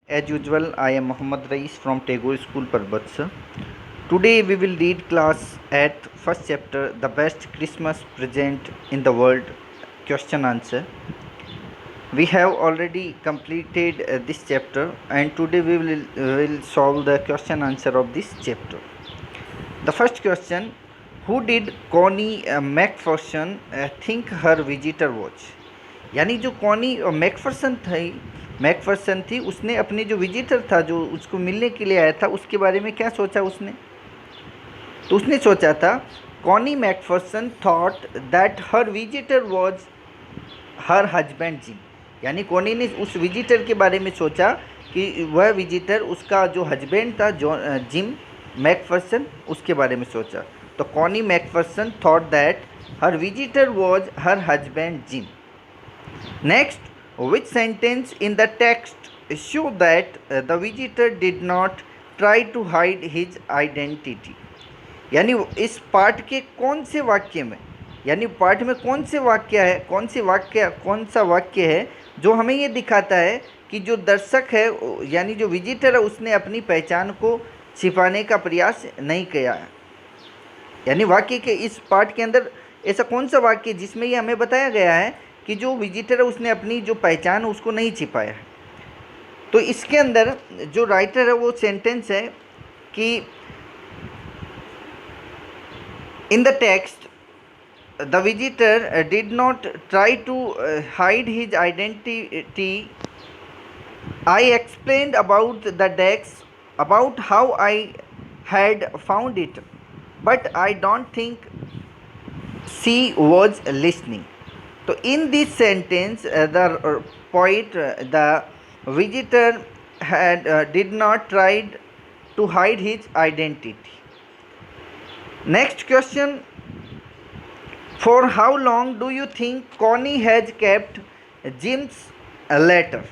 As usual, I am Muhammad Rais from Tagore School, Parbatsa. Today we will read class at first chapter, The Best Christmas Present in the World, question answer. We have already completed this chapter and today we will solve the question answer of this chapter. The first question, who did Connie MacPherson think her visitor was? यानी जो Connie Macpherson थी उसने अपनी जो visitor था जो उसको मिलने के लिए आया था उसके बारे में क्या सोचा उसने? तो उसने सोचा था Connie Macpherson thought that her visitor was her husband gym. यानी कॉनी ने उस विजिटर के बारे में सोचा कि वह विजिटर उसका जो हस्बैंड था जो जिम मैकफर्सन उसके बारे में सोचा। तो Connie Macpherson thought that her visitor was her husband gym. Next, which sentence in the text show that the visitor did not try to hide his identity? यानी इस पाठ के कौन से वाक्य में, यानी पाठ में कौन सा वाक्य है जो हमें ये दिखाता है कि जो दर्शक है यानी जो विजिटर है उसने अपनी पहचान को छिपाने का प्रयास नहीं किया है। यानी वाक्य के इस पाठ के अंदर ऐसा कौन सा वाक्य जिसमें ये हमें बताया गया है कि जो विजिटर है उसने अपनी जो पहचान है उसको नहीं छिपाया है। तो इसके अंदर जो राइटर है वो सेंटेंस है कि in the text the visitor did not try to hide his identity. I explained about the desk, about how I had found it, but I don't think she was listening. तो in this sentence the poet the visitor did not try to hide his identity. Next question, for how long do you think Connie has kept Jim's letter?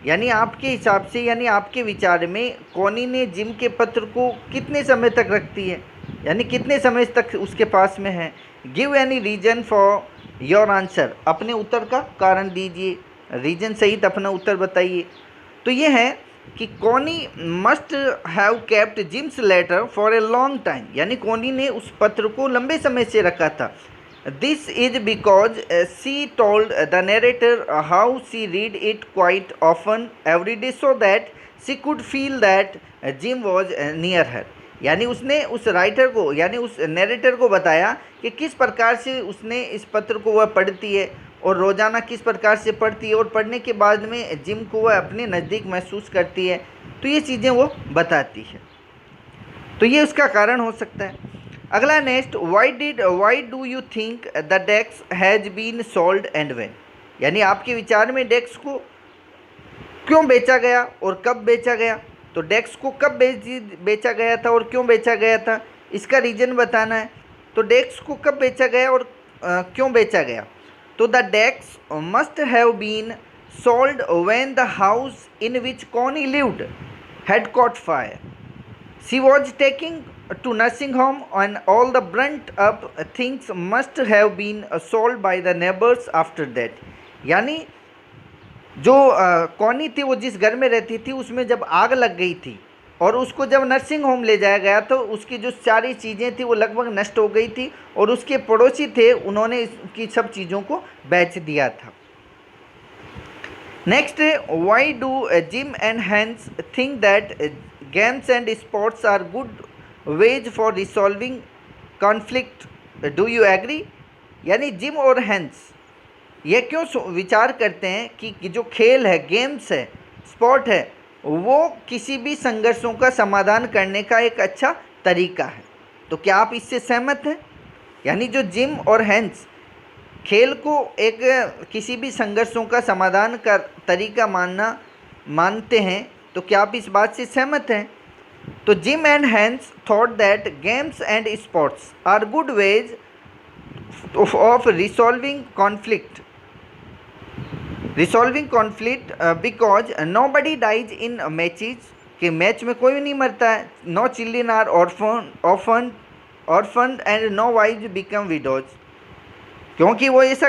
यानी आपके हिसाब से यानी आपके विचार में Connie ने जिम के पत्र को कितने समय तक रखती है, यानी कितने समय तक उसके पास में है। Give any reason for your answer, अपने उत्तर का कारण दीजिए, रीजन सहित अपना उत्तर बताइए। तो ये है कि Connie must have kept Jim's letter for a long time, यानी कॉनी ने उस पत्र को लंबे समय से रखा था। This is because she told the narrator how she read it quite often every day so that she could feel that Jim was near her. यानी उसने उस राइटर को यानी उस नरेटर को बताया कि किस प्रकार से उसने इस पत्र को वह पढ़ती है और रोज़ाना किस प्रकार से पढ़ती है और पढ़ने के बाद में जिम को वह अपने नज़दीक महसूस करती है। तो ये चीज़ें वो बताती है, तो ये उसका कारण हो सकता है। अगला next, why do you think the desk has been sold and when? यानी आपके विचार में डेस्क को क्यों बेचा गया और कब बेचा गया? तो डेस्क को कब बेचा गया था और क्यों बेचा गया था, इसका रीज़न बताना है। तो डेस्क को कब बेचा गया और क्यों बेचा गया? तो the desk must have been sold when the house in which Connie lived had caught fire. She was taking to nursing home and all the burnt up things must have been sold by the neighbours after that. यानी जो Connie थी वो जिस घर में रहती थी उसमें जब आग लग गई थी और उसको जब नर्सिंग होम ले जाया गया तो उसकी जो सारी चीज़ें थी वो लगभग नष्ट हो गई थी और उसके पड़ोसी थे उन्होंने इसकी सब चीज़ों को बेच दिया था। Next, why do Jim and Hans think that games and sports are good ways for resolving conflict, do you agree? यानी जिम और हैंस ये क्यों विचार करते हैं कि जो खेल है, गेम्स है, स्पोर्ट है, वो किसी भी संघर्षों का समाधान करने का एक अच्छा तरीका है। तो क्या आप इससे सहमत हैं? यानी जो जिम और हैंस खेल को एक किसी भी संघर्षों का समाधान का तरीका मानते हैं, तो क्या आप इस बात से सहमत हैं? तो Jim and Hans thought that games and sports are good ways of resolving conflict because nobody dies in matches, कि मैच में कोई नहीं मरता है। No children are orphan and no wives become widows, क्योंकि वो ऐसा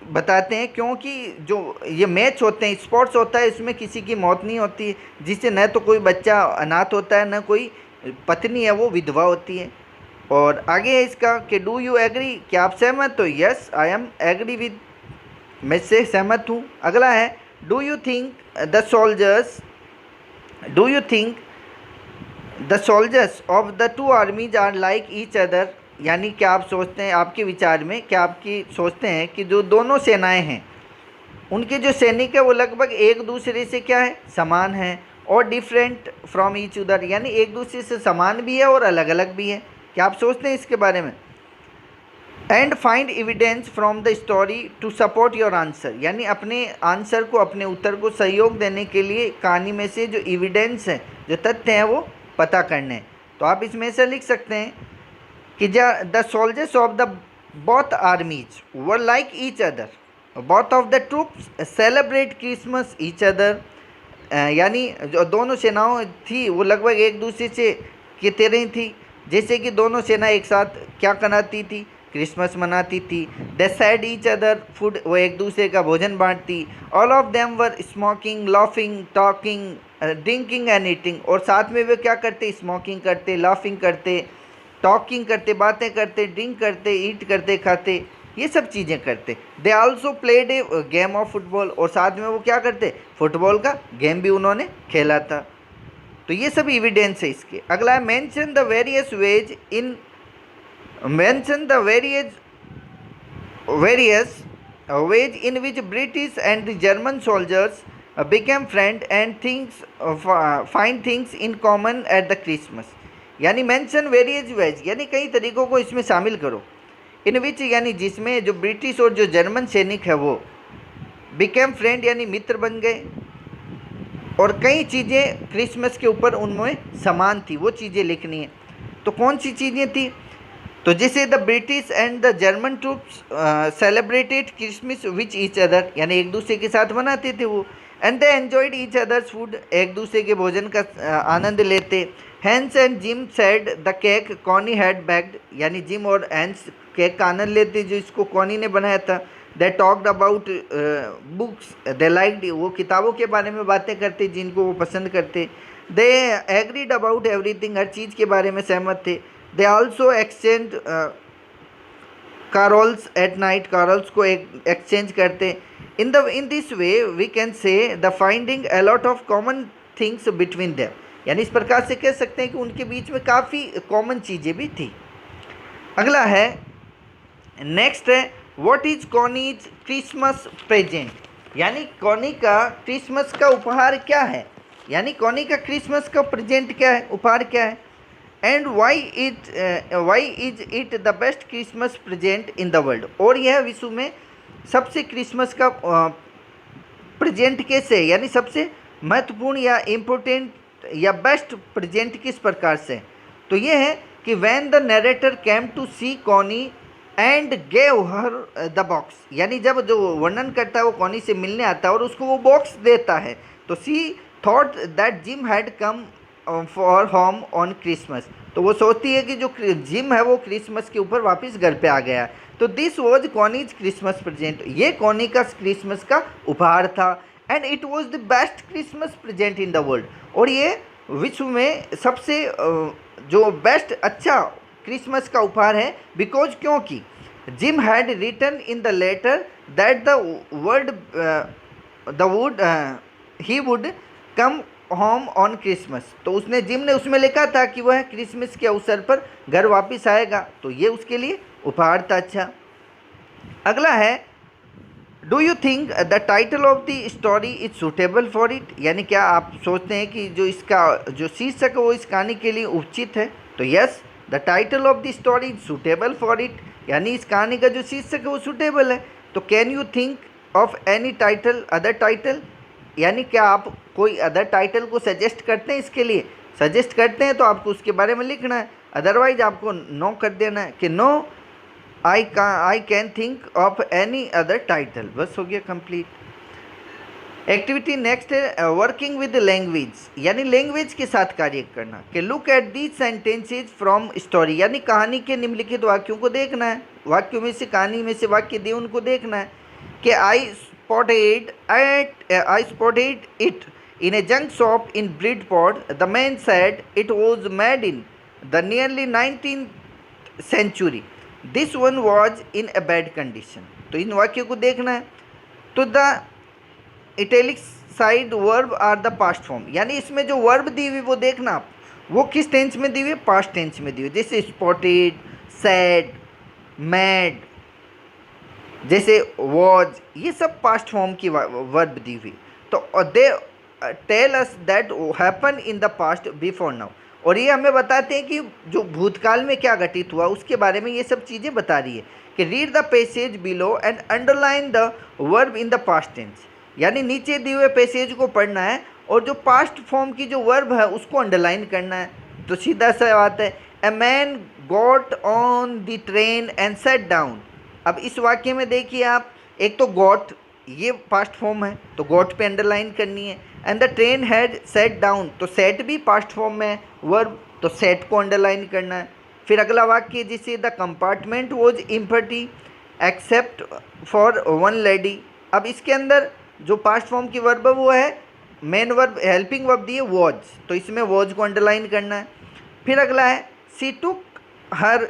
बताते हैं, क्योंकि जो ये मैच होते हैं, स्पोर्ट्स होता है, इसमें किसी की मौत नहीं होती, जिससे न तो कोई बच्चा अनाथ होता है, न कोई पत्नी है वो विधवा होती है। और आगे है इसका कि डू यू एग्री, क्या आप सहमत हो? Yes I am agree with, मैं से सहमत हूँ। अगला है do you think the soldiers, do you think the soldiers of the two armies are like each other, यानी क्या आप सोचते हैं, आपके विचार में क्या आपकी सोचते हैं कि जो दोनों सेनाएं हैं उनके जो सैनिक है वो लगभग एक दूसरे से क्या है, समान है, और डिफरेंट फ्रॉम ईच अदर, यानी एक दूसरे से समान भी है और अलग अलग भी है। क्या आप सोचते हैं इसके बारे में? And find evidence from the story to support your answer, यानी अपने आंसर को, अपने उत्तर को सहयोग देने के लिए कहानी में से जो एविडेंस है, जो तथ्य हैं वो पता करने। तो आप इसमें से लिख सकते हैं कि the soldiers of the both आर्मीज were like each other, both of the troops celebrate Christmas each other, यानी जो दोनों सेनाओं थी वो लगभग एक दूसरे से की तरह ही थी, जैसे कि दोनों सेना एक साथ क्या कराती थी, क्रिसमस मनाती थी। They said each other food, वो एक दूसरे का भोजन बांटती। All of them were smoking, laughing, talking, drinking and eating, और साथ में वे क्या करते, स्मोकिंग करते, लाफिंग करते, टॉकिंग करते, बातें करते, ड्रिंक करते, ईट करते, खाते, ये सब चीज़ें करते। They also played a game of football, और साथ में वो क्या करते, फुटबॉल का गेम भी उन्होंने खेला था। तो ये सब एविडेंस है इसके। अगला है mention the various ways in, mention the various ways in which British and the German soldiers became friends and things find things in common at the Christmas, यानी मेंशन वेरियस वेज, यानी कई तरीकों को इसमें शामिल करो। इन विच, यानी जिसमें जो ब्रिटिश और जो जर्मन सैनिक है वो बिकेम फ्रेंड, यानी मित्र बन गए, और कई चीज़ें क्रिसमस के ऊपर उनमें समान थी, वो चीज़ें लिखनी है। तो कौन सी चीज़ें थी? तो जैसे the British and the German troops celebrated Christmas with each other, यानी एक दूसरे के साथ मनाते थे वो। And they enjoyed each others food, एक दूसरे के भोजन का आनंद लेते। Hans and Jim said the cake Connie had baked, यानी जिम और हैंस केक का आनंद लेते जो इसको कॉनी ने बनाया था। They talked about books they liked, वो किताबों के बारे में बातें करते जिनको वो पसंद करते। दे एग्रीड अबाउट एवरीथिंग, हर चीज़ के बारे में सहमत थे। They also exchange carols at night, carols को एक्सचेंज करते। In this way we can say the finding a lot of common things between them, यानी इस प्रकार से कह सकते हैं कि उनके बीच में काफ़ी कॉमन चीज़ें भी थी। अगला है, नेक्स्ट है व्हाट इज कॉनीज क्रिसमस प्रेजेंट, यानी कॉनी का क्रिसमस का उपहार क्या है, यानी कॉनी का क्रिसमस का प्रेजेंट क्या है, उपहार क्या है। And why is it the best Christmas present in the world, और यह विश्व में सबसे क्रिसमस का प्रेजेंट कैसे, यानी सबसे महत्वपूर्ण या इम्पोर्टेंट या बेस्ट प्रेजेंट किस प्रकार से। तो ये है कि when the narrator came to see Connie and gave her the box, यानी जब जो वर्णन करता है वो कॉनी से मिलने आता है और उसको वो बॉक्स देता है, तो she thought that Jim had come for home on Christmas, तो वो सोचती है कि जो जिम है वो क्रिसमस के ऊपर वापस घर पे आ गया। तो दिस वॉज कॉनीज क्रिसमस प्रेजेंट, ये कॉनी का क्रिसमस का उपहार था। And it was the best Christmas present in the world, और ये विश्व में सबसे जो बेस्ट अच्छा क्रिसमस का उपहार है। बिकॉज, क्योंकि Jim had written in the letter that the would he would come home on Christmas, तो उसने जिम ने उसमें लिखा था कि वह क्रिसमस के अवसर पर घर वापस आएगा, तो ये उसके लिए उपहार था। अच्छा, अगला है do you think the title of the story is suitable for it, यानी क्या आप सोचते हैं कि जो इसका जो शीर्षक है वो इस कहानी के लिए उचित है। तो yes, the title of the story is suitable for it, यानी इस कहानी का जो शीर्षक है वो सूटेबल है। तो can you think of any title, other title, यानी क्या आप कोई अदर टाइटल को सजेस्ट करते हैं, इसके लिए सजेस्ट करते हैं तो आपको उसके बारे में लिखना है, अदरवाइज आपको नो कर देना है कि no I can think of any other title. बस हो गया कंप्लीट। एक्टिविटी नेक्स्ट है वर्किंग विद लैंग्वेज, यानी लैंग्वेज के साथ कार्य करना। कि look at these sentences from story, यानी कहानी के निम्नलिखित वाक्यों को देखना है, वाक्यों में से कहानी में से वाक्य दिए उनको देखना है। कि I spotted it in a junk shop in Bridport. The man said it was made in the nearly 19th century. This one was in a bad condition. तो इन वाक्यों को देखना है. तो the italicised verb are the past form, यानी इसमें जो verb दी हुई वो देखना आप, वो किस टेंस में दी हुई है, पास्ट टेंस में दी हुई. जैसे स्पॉटेड, सैड, मैड, जैसे वॉज, ये सब पास्ट फॉर्म की वर्ब दी हुई. तो they tell us that happen in the past before now, और ये हमें बताते हैं कि जो भूतकाल में क्या घटित हुआ उसके बारे में ये सब चीज़ें बता रही है. कि read the passage below and underline the verb in the past tense, यानी नीचे दिए हुए पैसेज को पढ़ना है और जो पास्ट फॉर्म की जो वर्ब है उसको अंडरलाइन करना है. तो सीधा सा बात है, a man got on the train and set down. अब इस वाक्य में देखिए आप, एक तो गॉट ये पास्ट फॉर्म है तो गॉट पे अंडरलाइन करनी है. And the train had set down, तो सेट भी पास्ट फॉर्म में है वर्ब, तो सेट को अंडरलाइन करना है. फिर अगला वाक्य जिसे the compartment was empty except for one lady. अब इसके अंदर जो पास्ट फॉर्म की वर्ब है वो है मेन वर्ब, हेल्पिंग वर्ब दी है वॉज, तो इसमें वॉज को अंडरलाइन करना है. फिर अगला है सी टुक हर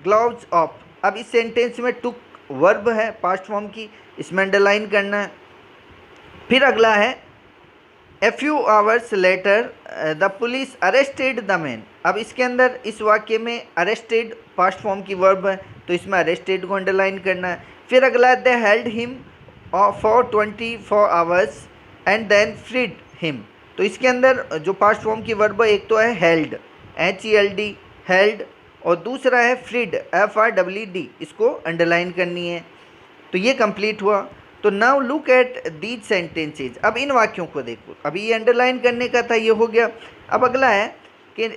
ग्लव्स ऑफ. अब इस सेंटेंस में टुक वर्ब है पास्ट फॉर्म की, इसमें अंडरलाइन करना है. फिर अगला है a few hours later the police arrested the man. अब इसके अंदर इस वाक्य में अरेस्टेड पास्ट फॉर्म की वर्ब है तो इसमें अरेस्टेड को अंडरलाइन करना है. फिर अगला they held him for 24 hours and then freed him. तो इसके अंदर जो पास्ट फॉर्म की वर्ब है एक तो है हेल्ड, HELD, हेल्ड, और दूसरा है फ्रीड, FREED, इसको अंडरलाइन करनी है. तो ये कंप्लीट हुआ. तो now look at these sentences. अब इन वाक्यों को देखो, अभी ये अंडरलाइन करने का था, ये हो गया. अब अगला है कि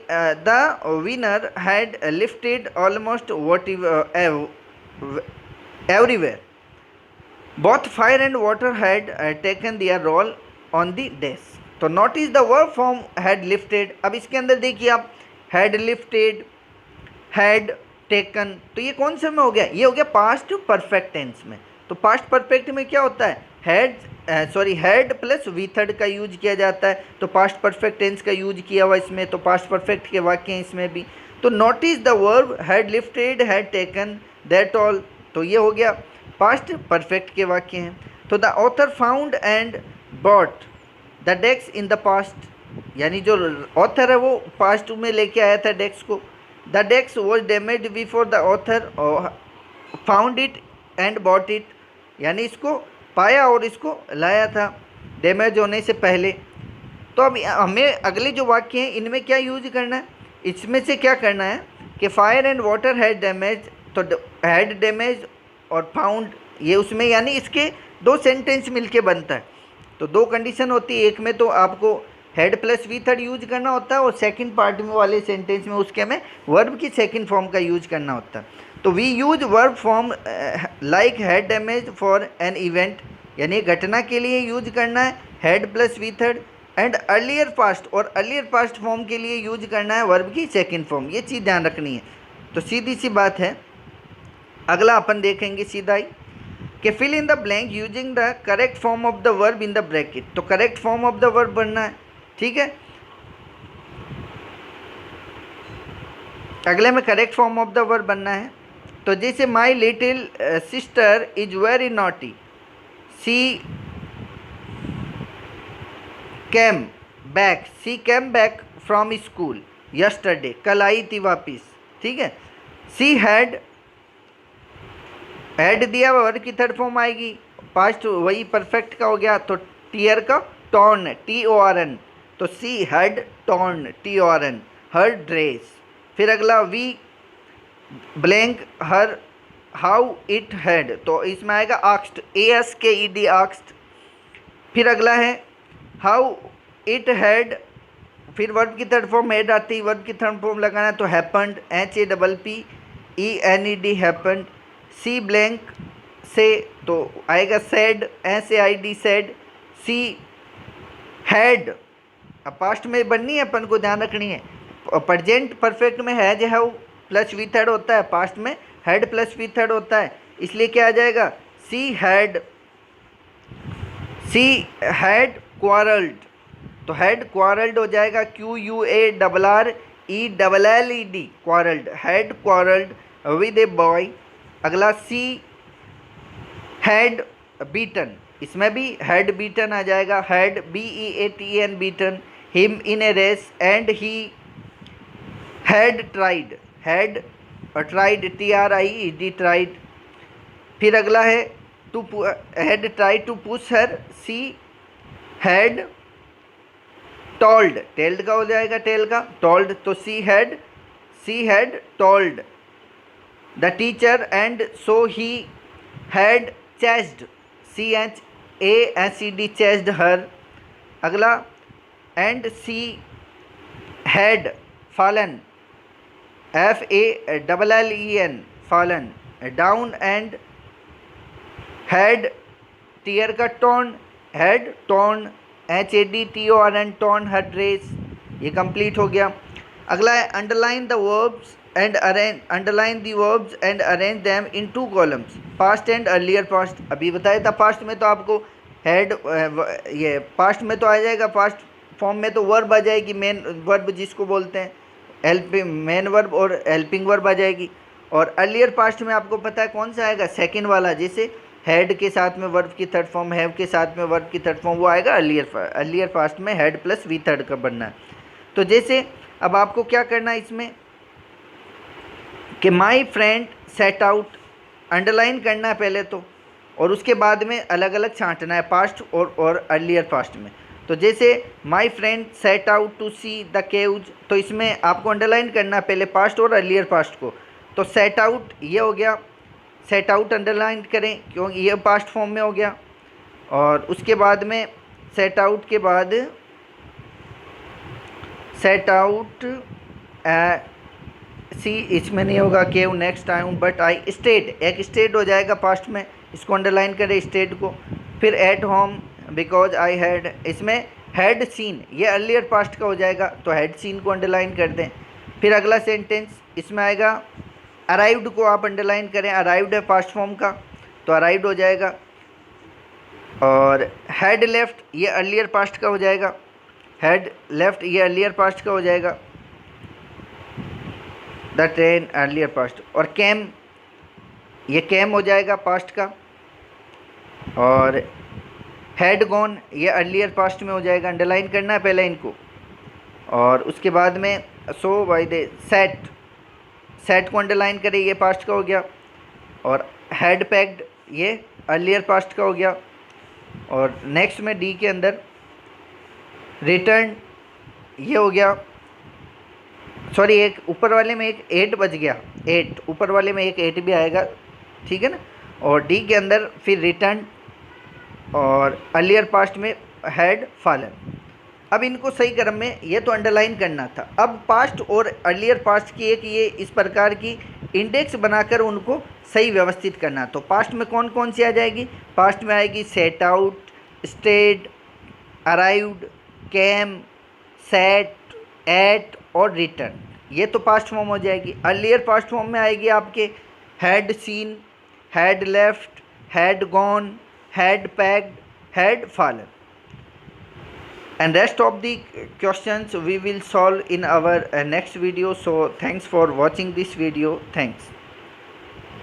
the winner had lifted almost what everywhere. Both fire and water had taken their role on the desk. तो notice the verb form had lifted. अब इसके अंदर देखिए आप, हैड लिफ्टेड, हैड टेकन, तो ये कौन से में हो गया, ये हो गया पास्ट परफेक्ट टेंस में. तो पास्ट परफेक्ट में क्या होता है, हैड प्लस वी थर्ड का यूज किया जाता है. तो पास्ट परफेक्ट टेंस का यूज किया हुआ इसमें, तो पास्ट परफेक्ट के वाक्य हैं इसमें भी. तो notice the verb had lifted, had taken, that all, तो ये हो गया पास्ट परफेक्ट के वाक्य हैं. तो the author found and bought the desk in the past, यानी जो ऑथर है वो पास्ट में लेके आया था डेस्क को. The desk was damage before the author found it and bought it, यानी इसको पाया और इसको लाया था डैमेज होने से पहले. तो अब हमें अगले जो वाक्य हैं इनमें क्या यूज करना है, इसमें से क्या करना है कि fire and water had damage, तो हैड डैमेज और फाउंड ये उसमें, यानी इसके दो सेंटेंस मिलके बनता है. तो दो कंडीशन होती है, एक में तो आपको had plus V third use करना होता है और सेकंड पार्ट में वाले सेंटेंस में उसके में वर्ब की सेकंड फॉर्म का यूज करना होता है. तो we use verb form like had damage for an event, यानी घटना के लिए यूज करना है had plus V third. And earlier past, और अर्लियर पास्ट फॉर्म के लिए यूज करना है वर्ब की सेकंड फॉर्म. ये चीज़ ध्यान रखनी है. तो सीधी सी बात है. अगला अपन देखेंगे सीधा ही कि fill in the blank using the correct form of the verb in the bracket. तो correct form of the verb बनना है, ठीक है. अगले में correct form of the verb बनना है. तो जैसे my little sister is very naughty, she came back from school yesterday, कल आई थी वापिस, ठीक है. सी हैड दिया वर्ब की थर्ड फॉर्म आएगी, पास्ट वही परफेक्ट का हो गया, तो टीयर का टॉर्न, TORN, तो she had torn, TORN, her dress. फिर अगला B blank her how it had, तो इसमें आएगा आस्क्ड, ASKED आस्क्ड. फिर अगला है हाउ इट हैड, फिर वर्ब की थर्ड फॉर्म हैड आती है, वर्ब की थर्ड फॉर्म लगाना है तो happened, HAPPENED happened. C blank से तो आएगा said, SAID said. She had, अब पास्ट में बननी है अपन को ध्यान रखनी है. प्रेजेंट परफेक्ट में has have plus V third होता है, पास्ट में हैड प्लस वी थर्ड होता है, इसलिए क्या आ जाएगा she had she had quarrelled, तो हैड क्वारल्ड हो जाएगा QUARRELLED, quarrelled, had quarrelled with a boy. अगला सी हैड बीटन, इसमें भी हैड बीटन आ जाएगा, had BEATEN beaten him in a race and he had tried, had tried TRIED tried. फिर अगला है two had tried to push her, she had told, टेल्ड का हो जाएगा, टेल का टोल्ड, तो she had told the teacher and so he had chased, CHASED chased her. अगला and she had fallen, FALLEN fallen down and had tear का torn, had torn HADTORN torn her dress. ये complete हो गया। अगला है underline the verbs and arrange, underline the verbs and arrange them in 2 columns, past and earlier past. अभी बताया था past में तो आपको हैड, ये पास्ट में तो आ जाएगा, पास्ट फॉर्म में तो वर्ब आ जाएगी, मेन वर्ब जिसको बोलते हैं, हेल्पिंग मेन वर्ब और हेल्पिंग वर्ब आ जाएगी। और अर्लियर पास्ट में आपको पता है कौन सा आएगा, सेकंड वाला, जैसे हेड के साथ में वर्ब की थर्ड फॉर्म, हैव के साथ में वर्ब की थर्ड फॉर्म, वो आएगा अर्लियर पास्ट में हेड प्लस वी थर्ड का बनना है। तो जैसे अब आपको क्या करना है इसमें कि माई फ्रेंड सेट आउट, अंडरलाइन करना है पहले तो, और उसके बाद में अलग अलग छांटना है पास्ट और अर्लियर पास्ट में। तो जैसे my friend set out to see the caves, तो इसमें आपको अंडरलाइन करना है पहले पास्ट और अर्लियर पास्ट को। तो सेट आउट ये हो गया, सेट आउट अंडरलाइन करें क्योंकि ये पास्ट फॉर्म में हो गया। और उसके बाद में सेट आउट के बाद सेट आउट सी, इसमें नहीं होगा केव next time, but I stayed, एक स्टेड हो जाएगा पास्ट में, इसको अंडरलाइन करें स्टेड को। फिर at home because I had, इसमें हैड सीन, ये अर्लियर पास्ट का हो जाएगा, तो हैड सीन को अंडरलाइन कर दें। फिर अगला सेंटेंस इसमें आएगा अराइव्ड को आप अंडरलाइन करें, अराइव्ड है पास्ट फॉर्म का, तो अराइव्ड हो जाएगा। और हैड लेफ्ट ये अर्लियर पास्ट का हो जाएगा, हैड लेफ्ट ये अर्लियर पास्ट का हो जाएगा, द ट्रेन अर्लियर पास्ट। और कैम ये कैम हो जाएगा पास्ट का। और हैड गॉन ये अर्लियर पास्ट में हो जाएगा, अंडरलाइन करना है पहले इनको। और उसके बाद में सो बाय द सेट, सेट को अंडरलाइन करें, ये पास्ट का हो गया। और हैड पैक्ड ये अर्लियर पास्ट का हो गया। और नेक्स्ट में डी के अंदर रिटर्न ये हो गया, सॉरी एक ऊपर वाले में एक 8 बच गया, 8 ऊपर वाले में एक 8 भी आएगा, ठीक है ना। और डी के अंदर फिर रिटर्न और अर्लियर पास्ट में हैड फॉलन। अब इनको सही क्रम में ये तो अंडरलाइन करना था। अब पास्ट और अर्लियर पास्ट की एक ये इस प्रकार की इंडेक्स बनाकर उनको सही व्यवस्थित करना। तो पास्ट में कौन कौन सी आ जाएगी, पास्ट में आएगी set out, stayed, arrived, came, set, ate और रिटर्न, ये तो पास्ट फॉर्म हो जाएगी। अर्लियर पास्ट फॉर्म में आएगी आपके had seen, had left, had gone, had packed, had fallen. And rest of the questions we will solve in our next video. So thanks for watching this video. Thanks.